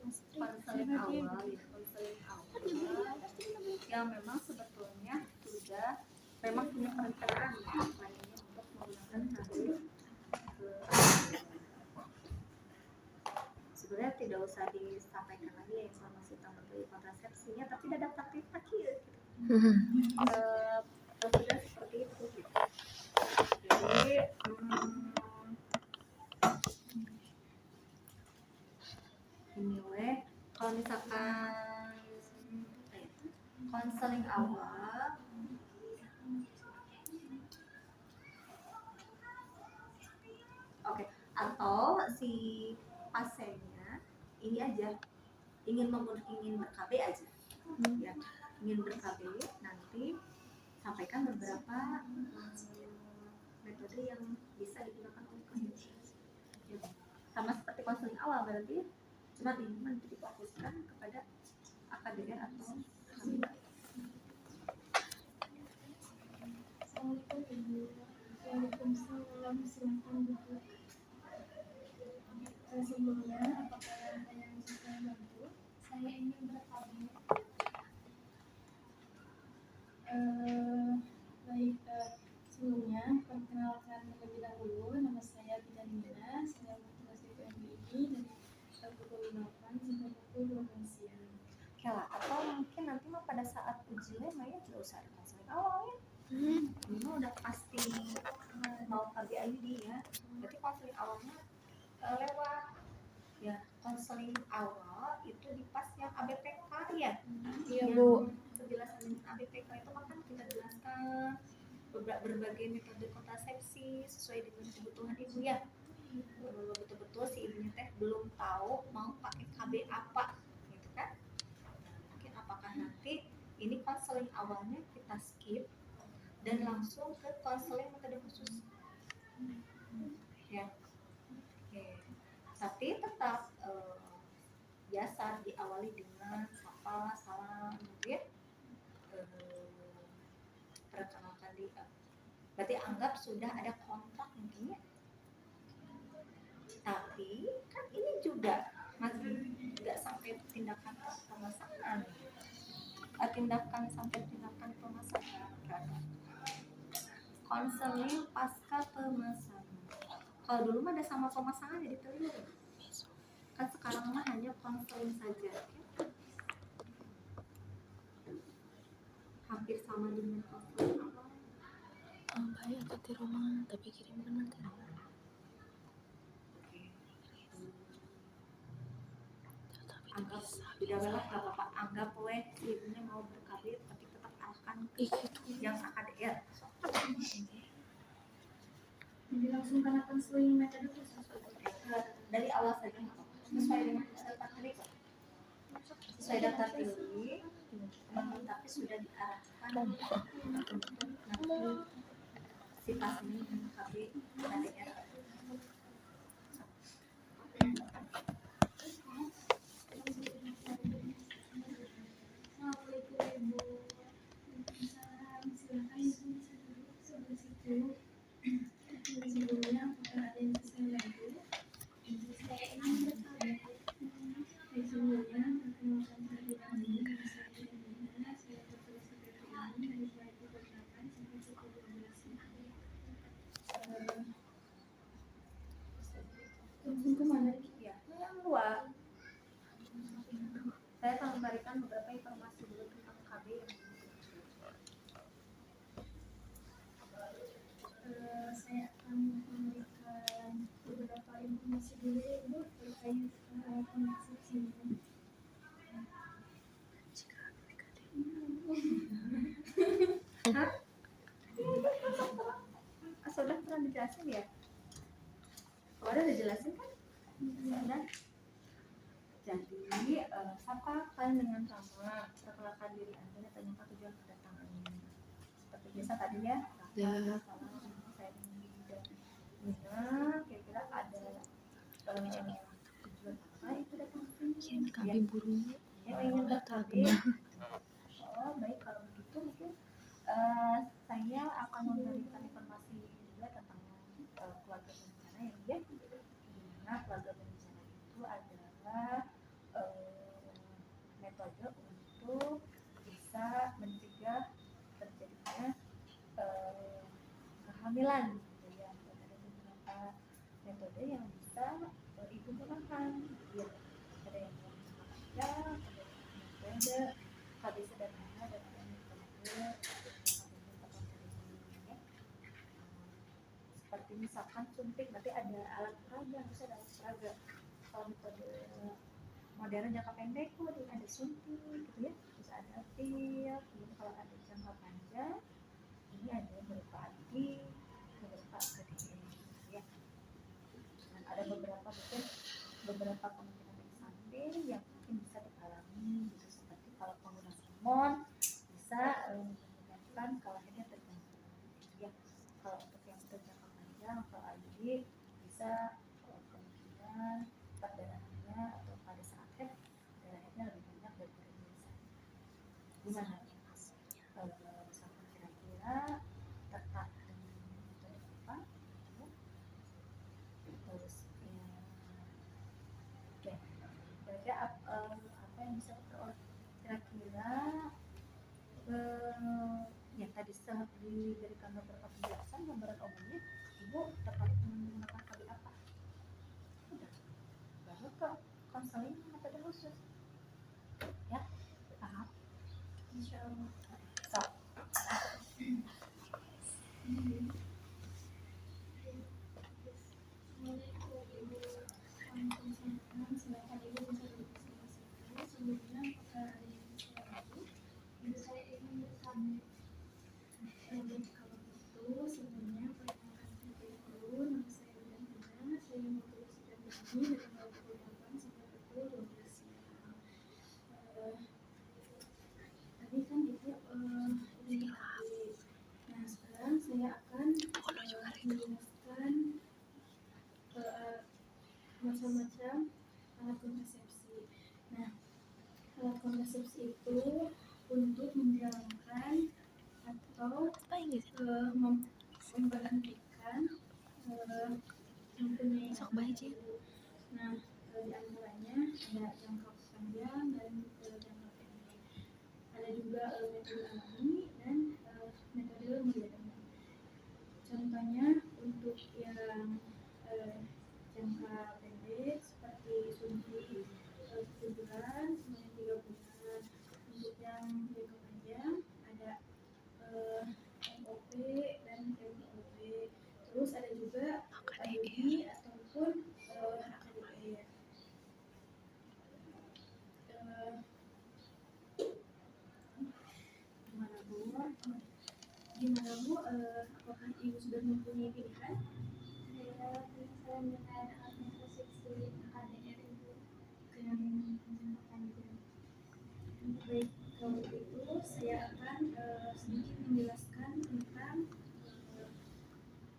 konseling awal yang memang sebetulnya sudah punya perencanaan planning untuk menggunakan HB sebenarnya tidak usah disampaikan lagi ya informasi tentang bayi kontrasepsinya, tapi ada praktik gitu. Sudah seperti itu gitu. Jadi anyway, kalau misalkan konseling awal atau si pasiennya ini aja ingin ber-KB aja ya, ingin ber-KB, nanti sampaikan beberapa metode yang bisa digunakan oleh pasien ya. Sama seperti konseling awal, berarti cuma difokuskan kepada AKDR atau HB. Assalamualaikum Ibu. Waalaikumsalam, silakan Bu. Sebelumnya, apakah ada yang bisa bantu? Saya ingin ber-KB. Baik, sebelumnya perkenalkan terlebih dahulu, nama saya Bidanina, saya bertugas di PMBI dari pukul 8 sampai pukul 12 siang. Oke lah, atau mungkin nanti mah pada saat uji lema ya tidak usah ada konseling awal ya. Ini udah pasti mau KBID ya, berarti konseling awalnya lewat ya. Konseling awal itu di pas yang ABPK ya. Iya Bu. Penjelasan ABPK itu kan kita jelaskan berbagai metode kontrasepsi sesuai dengan kebutuhan ibu ya. Betul-betul si ibunya teh belum tahu mau pakai KB apa gitu kan. Mungkin apakah nanti ini konseling awalnya kita skip dan langsung ke konseling metode khusus ya. Oke. Tapi tetap biasa diawali dengan sapa, salam gitu ya. Perkenalkan diri. Berarti anggap sudah ada kontrak mungkin ya. Tapi kan ini juga masih nggak sampai tindakan pemasangan. Tindakan sampai tindakan pemasangan kan. Konseling pasca pemasangan. Kalau dulu mah ada sama pemasangan jadi terlihat. Kan sekarang mah hanya konseling saja. Hampir sama dengan konseling awal. Bayar ke rumah tapi kirimkan nanti. Anggap udahlah nggak apa-apa, anggap ibunya mau ber-KB tapi tetap arahkan ke yang AKDR. Jadi langsung karena konseling metode khusus dari awal saja sesuai dengan daftar pilih kok. Sesuai daftar pilih, tapi sudah diarahkan untuk nanti si pasien dengan KB AKDR. Sebelumnya, apakah ada yang bisa bantu? Saya ingin bertanya. Sebelumnya, perkenalkan terlebih dahulu, saya Bidanina, saya bertugas di PMBI dari pukul 8 sampai pukul 12 siang. Langsung kemana? Ya, yang dua. Saya akan memberikan beberapa informasi dulu tentang KB yang saya akan memberikan beberapa informasi dulu ya Bu terkait kontrasepsi ini. sudah pernah dijelasin ya? Udah dijelasin kan? Sudah. Jadi, sapa kalian dengan nama, perkenalkan diri Anda dan tanyakan tujuan kedatangannya. Seperti biasa tadi ya. Ya. Saya Nina, kira-kira ada tujuan apa itu datang ke sini? Kirim kami burungnya. Yang ingin ber-KB. Oh, baik, kalau begitu mungkin saya akan memberikan informasi juga tentang keluarga berencana ya. Dimana keluarga berencana itu adalah Tapi misalkan suntik berarti ada alat peraga, harus ada alat peraga. Kalau metode modern jangka pendek tuh ada suntik gitu ya, terus ada pil. Kemudian kalau ada jangka panjang ini ada berupa anti, berupa KDE ya. Dan ada beberapa kemungkinan efek samping yang mungkin bisa dialami gitu, seperti kalau pengguna hormon bisa menyebabkan kolagennya terganggu ya. Kalau untuk yang berjangka panjang atau AID bisa kemungkinan perdarahannya atau pada saat head darahnya lebih banyak daripada biasa. Gimana misalkan kira-kira tertarik dengan metode apa ya? Terus ya, kira-kira apa yang bisa diperoleh, kira-kira yang tadi setelah diberikan beberapa penjelasan gambaran umumnya, ibu tertarik menggunakan KB apa? Udah, baru ke konseling metode khusus ya, paham? Insyaallah. So, Silakan Ibu bisa dipresentasikan. Sebelumnya apakah ada yang bisa lagi? Ibu saya ingin bertanya. Kalau gitu sebelumnya perkenalkan diri dulu. Nama saya Udana. Saya memproduksikan ini dari tanggal 28 sampai pukul 12 siang. Tadi kan Ibu ini KB. Nah sekarang saya akan menjelaskan macam-macam alat kontrasepsi. Nah, alat kontrasepsi itu untuk menjalankan atau memberhentikan mempunyai Sok baik sih. Nah, di antaranya ada jangka panjang dan jangka pendek. Ada juga metode alami dan metode modern. Contohnya untuk yang jangka pendek seperti suntik 1 bulan, kemudian 3 bulan. Untuk yang jangka panjang ada MOP dan MOP. Terus ada juga ADI ataupun AKDR. Gimana Bu? Apakah Ibu sudah mempunyai pilihan? Saya menggunakan alat kontrasepsi AKDR Ibu yang jangka panjang. Baik, kalau begitu saya akan sedikit menjelaskan tentang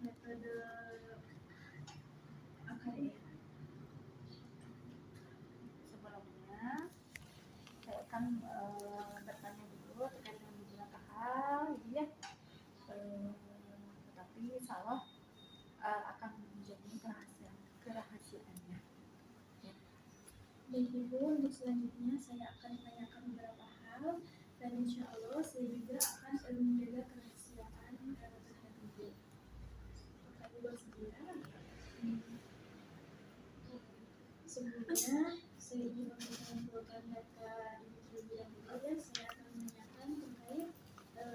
metode AKDR. sebelumnya saya akan bertanya dulu terkait dengan beberapa hal ya, tetapi insya Allah akan menjamin kerahasiaannya ya. Baik Ibu, untuk selanjutnya saya akan menanyakan beberapa hal dan insya Allah saya juga akan menjaga kerahasiaan terhadap Ibu. Apakah Ibu bersedia? Sebelumnya saya juga mengumpulkan data Ibu terlebih dahulu ya. Saya akan menanyakan terkait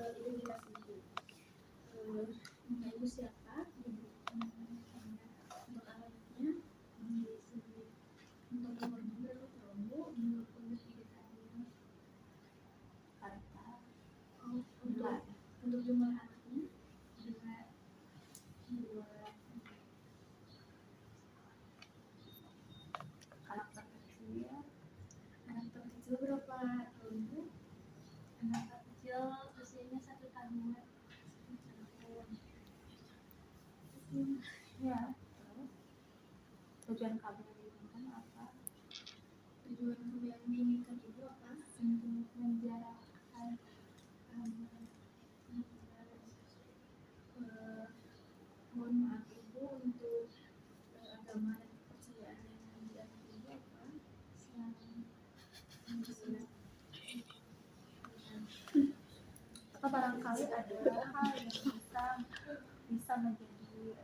identitas Ibu. Nama Ibu siapa? Ibu. Untuk alamatnya di sini. Untuk nomornya berapa tahun Bu? 23 tahun. Karena Untuk jumlah anaknya dua. anak terkecil Anak terkecil berapa tahun Bu? Anak terkecil usianya 1 tahun. ya. Terus tujuan KB yang diinginkan apa? Tujuan yang diinginkan Ibu apa? Untuk menjarakkan mohon maaf Ibu, untuk agama dan kepercayaan yang dianut Ibu apa? Atau barangkali ada hal yang bisa menjadi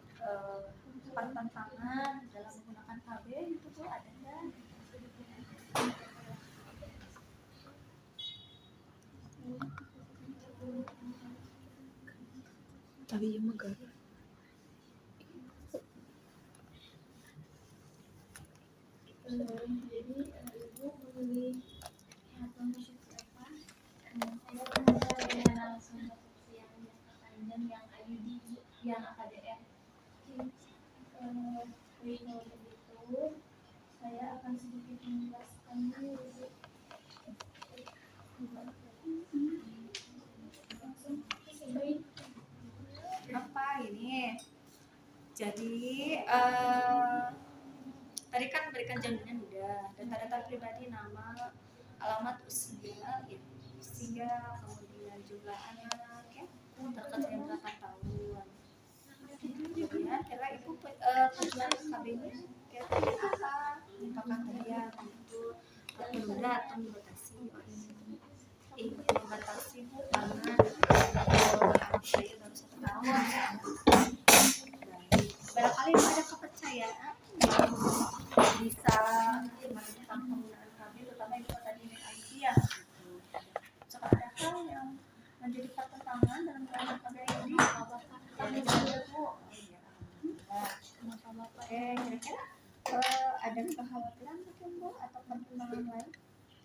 pertentangan dalam menggunakan KB gitu tuh, ada nggak? Tapi ya megar. Apa ini? Jadi tadi kan berikan jaminan udah, data-data pribadi, nama, alamat, usia, ya, usia, kemudian juga anak, ya, terkecil berapa tahun. Kemudian kira ibu tujuan KB-nya kira-kira apa? Apakah hadiah itu menunda atau membatasi? Ibu membatasi bu karena anak saya baru 1 tahun. Barangkali ada kepercayaan yang bisa tentang penggunaan KB, terutama itu tadi IT ya. Jika ada hal yang menjadi pertentangan dalam menggunakan KB ini, kami juga bu. Kira-kira ada kekhawatiran mungkin bu atau pertimbangan lain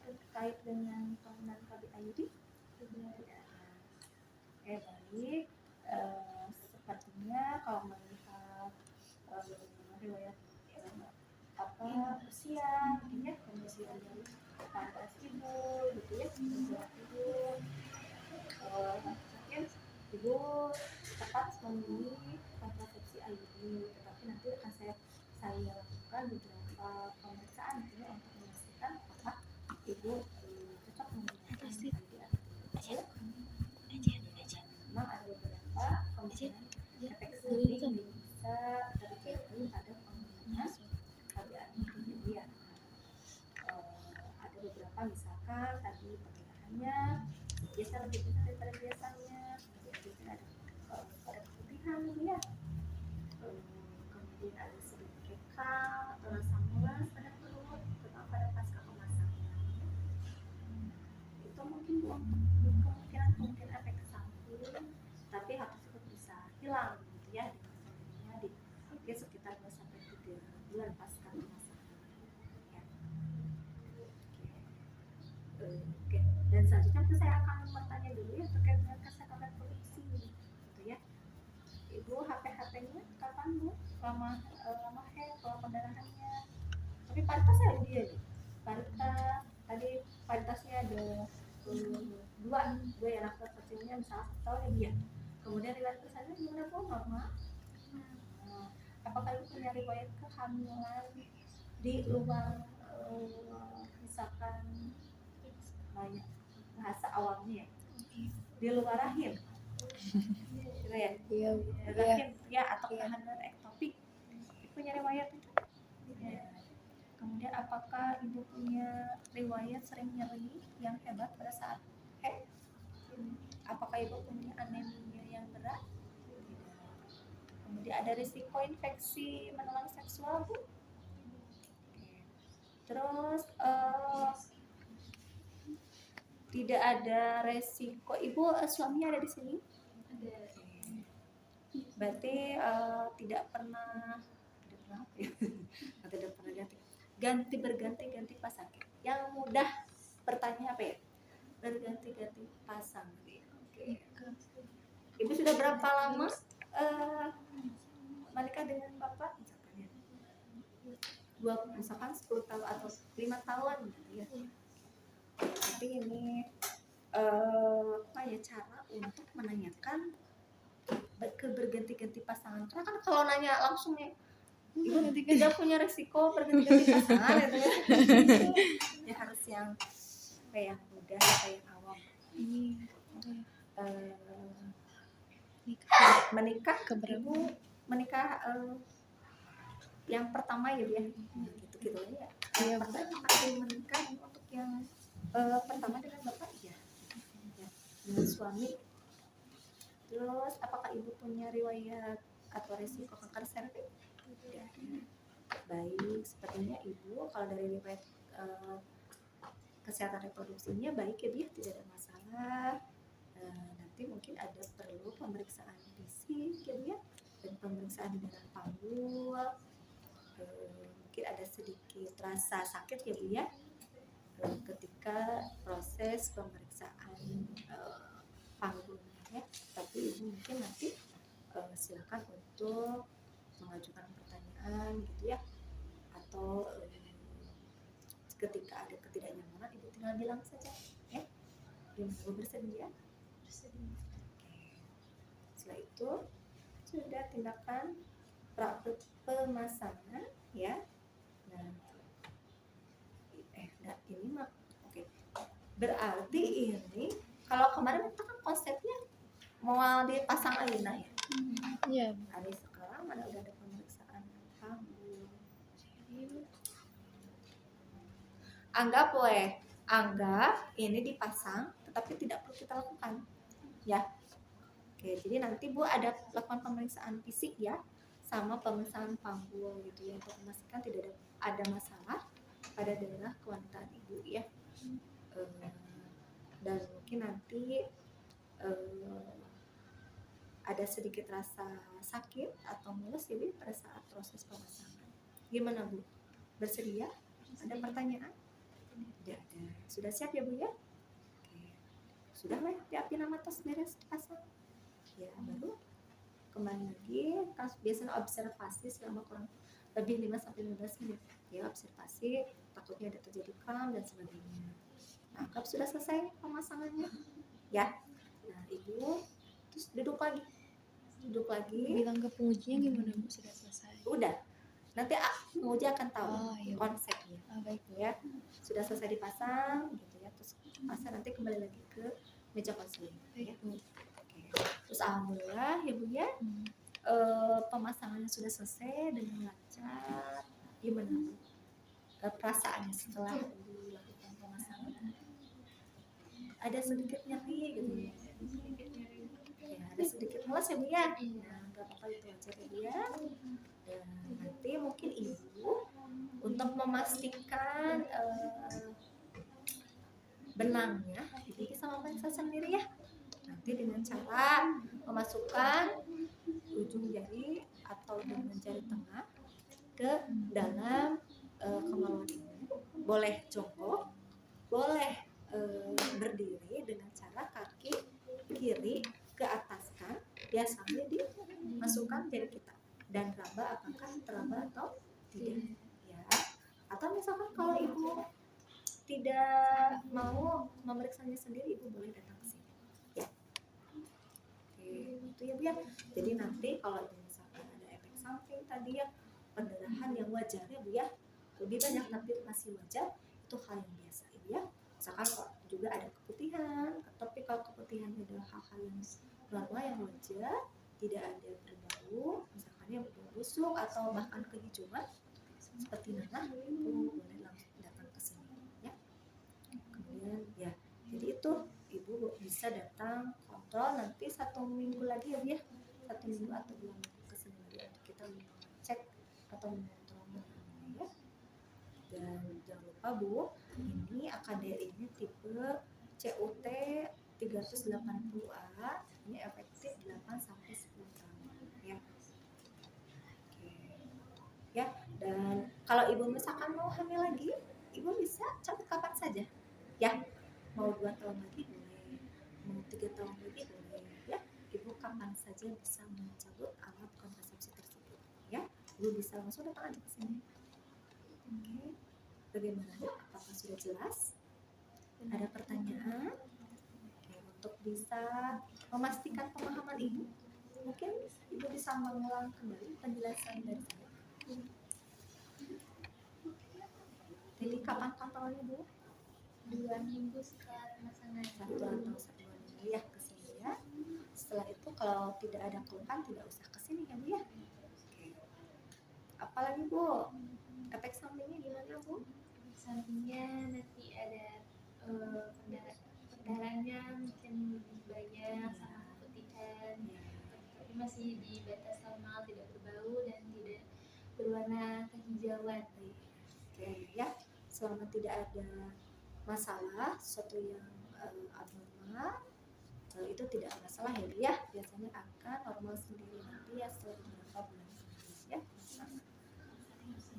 terkait dengan penggunaan KB ID? Baik. Sepertinya kalau melihat riwayat usia, mungkin ya kemudian dari pantas ibu, gitu ya, berat ibu, mungkin ibu tepat memilih kontrasepsi IUD, tetapi nanti akan saya lakukan beberapa pemeriksaan gitu ya untuk memastikan apakah ibu cocok menggunakan IUD atau tidak. Memang ada beberapa kemungkinan efek samping yang bisa terjadi pada penggunaan KBAI ini ya. Ada beberapa misalkan tadi perbedaannya biasa lebih besar daripada biasanya, biasanya ada pada keputihan ya, kemudian ada sedikit kekal atau rasa mulas pada perut, terutama pada pasca pemasangan. Itu mungkin kemungkinan efek samping, tapi hal tersebut bisa hilang gitu ya di sekitar 2-3 bulan pasca pemasangan ya. Oke. Dan selanjutnya saya akan bertanya dulu ya terkait dengan kesehatan reproduksi gitu ya. Ibu HP-nya kapan bu? Lama haid, pola pendarahannya. Tapi paritas ya dia nih. Paritasnya ada dua ya, anak kecilnya misalnya 1 tahun ya dia. Kemudian riwayat kesannya gimana bu? Normal. Apakah ibu punya riwayat kehamilan di luar misalkan banyak bahasa awamnya di luar rahim gitu ya? Iya. Rahim ya, atau kehamilan ektopik, punya riwayat itu ya. Kemudian apakah ibu punya riwayat sering nyeri yang hebat pada saat haid? Apakah ibu punya anemia yang berat? Kemudian ada risiko infeksi menular seksual bu? Terus tidak ada resiko, ibu suaminya ada di sini? Ada. Berarti tidak pernah berganti pasang. Yang mudah bertanya apa ya? Berganti-ganti pasang. Oke. Ibu sudah berapa lama menikah dengan bapak? Misalkan 10 tahun atau 5 tahun gitu ya. Tapi ini cara untuk menanyakan berganti-ganti pasangan. Karena kan kalau nanya langsung ya, ibu tidak punya resiko berganti-ganti pasangan gitu ya. Ya harus yang mudah, yang awam. Menikah ibu menikah yang pertama ya dia gitu ya. Yang pertama menikah untuk yang pertama dengan bapak ya, dengan suami. Terus apakah ibu punya riwayat atau resiko kanker serviks? Tidak. Baik, sepertinya ibu kalau dari riwayat kesehatan reproduksinya baik ya dia, tidak ada masalah. Nanti mungkin ada perlu pemeriksaan fisik ya dia, dan pemeriksaan di dalam panggul. Mungkin ada sedikit rasa sakit ya bu ya ketika proses pemeriksaan panggulnya ya. Tapi ibu mungkin nanti silakan untuk mengajukan pertanyaan gitu ya, atau ketika ada ketidaknyamanan ibu tinggal bilang saja ya. Gimana, ibu bersedia? Bersedia. Setelah itu sudah tindakan pemasangan ya. Nah, enggak, ini mah oke. Berarti ini kalau kemarin kita kan konsepnya mau dipasang ayeuna ya. Iya. Hari sekarang mana udah ada pemeriksaan pambul. Anggap ini dipasang tetapi tidak perlu kita lakukan ya. Oke, jadi nanti Bu ada lakukan pemeriksaan fisik ya sama pemeriksaan pambul gitu ya untuk memastikan tidak ada masalah pada daerah kewanitaan ibu ya. Dan mungkin nanti ada sedikit rasa sakit atau mulus ya Bu pada saat proses pemasangan. Gimana Bu? Bersedia? Ada pertanyaan? Tidak ada. Sudah siap ya Bu ya? Oke. Sudah lah diapin nama tas beres dipasang. Ya baru kembali lagi biasanya observasi selama kurang lebih 5-15 menit ya, observasi takutnya ada terjadi kram dan sebagainya. Nah, anggap sudah selesai pemasangannya ya. Nah ibu terus duduk lagi Bilang ke pengujinya gimana Bu sudah selesai? udah, nanti penguji akan tahu iya. konsepnya Baik. ya. Sudah selesai dipasang gitu ya, terus pasang nanti kembali lagi ke meja konseling ya. Baik Bu. Terus alhamdulillah ya Bu ya, pemasangannya sudah selesai dengan lancar. Gimana Bu perasaannya setelah dilakukan pemasangan? Ada sedikit nyeri gitu ya, ada sedikit mulas ya Bu ya. Nah, nggak apa-apa, itu aja ya Bu ya. Dan nanti mungkin Ibu untuk memastikan benangnya Ibu bisa memeriksa sendiri ya. Nanti dengan cara memasukkan ujung jari atau dengan jari tengah ke dalam kemaluan ibu. Boleh jongkok, boleh berdiri dengan cara kaki kiri ke ataskan ya, sambil dimasukkan jari kita dan raba apakah teraba atau tidak ya. Atau misalkan kalau ibu tidak mau memeriksanya sendiri, ibu boleh datang ke sini ya. Oke, itu ya Bu ya. Jadi nanti kalau misalkan ada efek samping tadi ya, pendarahan yang wajar ya Bu ya, lebih banyak tapi masih wajar, itu hal yang biasa Ibu ya. Misalkan kalau juga ada keputihan, tapi kalau keputihan adalah hal-hal yang normal yang wajar, tidak ada berbau, misalkan yang berbau busuk atau bahkan kehijauan seperti nanah, itu boleh langsung datang ke sini ya. Kemudian ya, jadi itu Ibu bisa datang kontrol nanti 1 minggu lagi ya Bu ya, 1 minggu atau 2 minggu ke sini lagi untuk kita cek atau mengontrol benangnya ya. Dan jangan lupa Bu, ini AKDR ini tipe CUT 380A, ini efektif 8-10 tahun ya. Oke. Ya, dan kalau Ibu misalkan mau hamil lagi, Ibu bisa cabut kapan saja ya. Mau 2 tahun lagi boleh, mau 3 tahun lagi boleh ya. Ibu kapan saja bisa mencabut alat kontrasepsi tersebut ya. Ibu bisa langsung datang aja ke sini. Oke. Bagaimana? Apakah sudah jelas? Ada pertanyaan? Oke, untuk bisa memastikan pemahaman Ibu, mungkin Ibu bisa mengulang kembali penjelasan dari saya. Jadi kapan kontrolnya Bu? 2 minggu setelah pemasangan. 1 atau 1 minggu ya ke sini ya. Setelah itu kalau tidak ada keluhan tidak usah ke sini ya Bu ya. Oke. Apalagi Bu? Efek sampingnya gimana Bu? Sampingnya nanti ada pendarahannya mungkin lebih banyak sama keputihan, tapi masih di batas normal, tidak berbau dan tidak berwarna kehijauan. Oke ya, selama tidak ada masalah sesuatu yang abnormal, itu tidak masalah ya Bu ya. Biasanya akan normal sendiri nanti ya setelah beberapa bulan kemudian ya.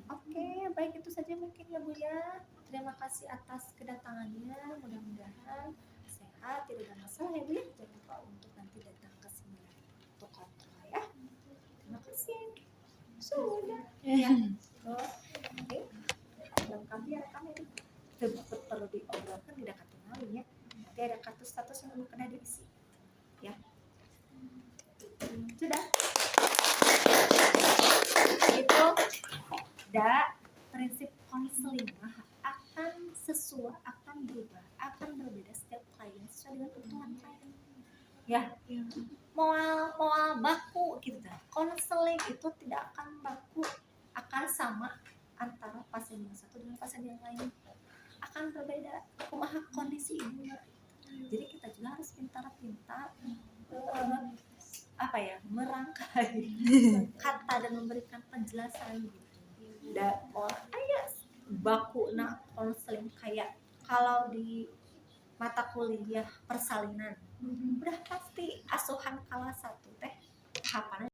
Oke, baik, itu saja mungkin ya Bu ya. Terima kasih atas kedatangannya. Mudah-mudahan sehat, tidak ada masalah ya Bu ya. Jangan lupa untuk nanti datang ke sini untuk kontrol ya. Terima kasih. Sudah. Ya. Oke. Lengkap ya rekamnya. perlu diobrolkan tidak katingali ya. Nanti ada kartu status yang kena diisi ya. Sudah itu prinsip konseling akan sesuai, akan berubah, akan berbeda setiap klien sesuai dengan kebutuhan klien ya. Moal baku gitu. Konseling itu tidak akan baku, akan sama antara pasien yang satu dengan pasien yang lain, akan berbeda kumaha kondisi ibunya. Jadi kita juga harus pintar-pintar merangkai kata dan memberikan penjelasan gitu. Baku konseling kayak kalau di mata kuliah persalinan udah pasti asuhan kelas 1 teh tahapannya